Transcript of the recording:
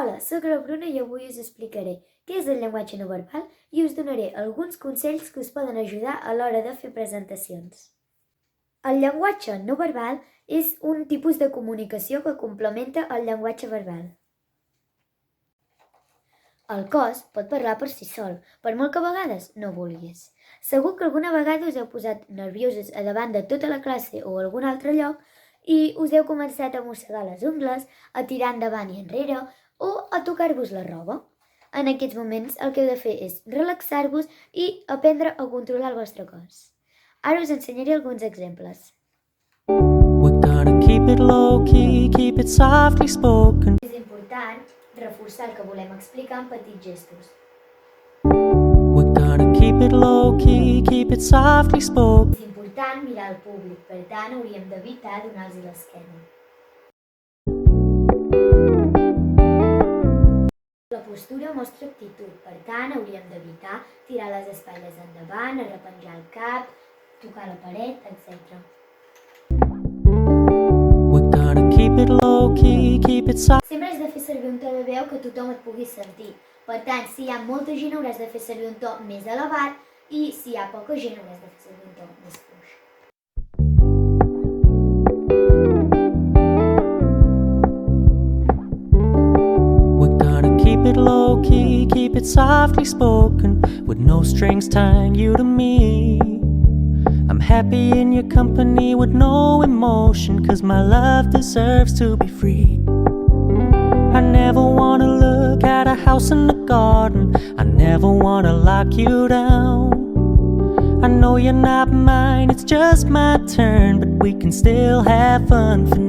Hola, sóc la Bruna i avui us explicaré què és el llenguatge no verbal i us donaré alguns consells que us poden ajudar a l'hora de fer presentacions. El llenguatge no verbal és un tipus de comunicació que complementa el llenguatge verbal. El cos pot parlar per si sol, per molt que a vegades no vulguis. Segur que alguna vegada us heu posat nervioses a davant de tota la classe o a algun altre lloc i us heu començat a mossegar les ungles, a tirar endavant i enrere o a tocar-vos la roba. En aquests moments el que heu de fer és relaxar-vos i aprendre a controlar el vostre cos. Ara us ensenyaré alguns exemples. We're gonna keep it low-key, keep it softly spoken. És important reforçar el que volem explicar amb petits gestos. We're gonna keep it low-key, keep it softly spoken. És important mirar al públic, per tant hauríem d'evitar donar-los l'esquena. La postura mostra actitud, per tant hauríem d'evitar tirar les espatlles endavant, arrepenjar el cap, tocar la paret, etc. We're gonna keep it low-key, keep it soft. Sempre has de fer servir un to de veu que tothom et pugui sentir. Per tant, si hi ha molta gent hauràs de fer servir un to més elevat i si hi ha poca gent hauràs de fer servir un to més fluix. We're gonna keep it low-key, keep it softly spoken, with no strings tying you to me. I'm happy in your company with no emotion, 'cause my love deserves to be free. I never wanna look at a house in the garden, I never wanna lock you down. I know you're not mine, it's just my turn, but we can still have fun for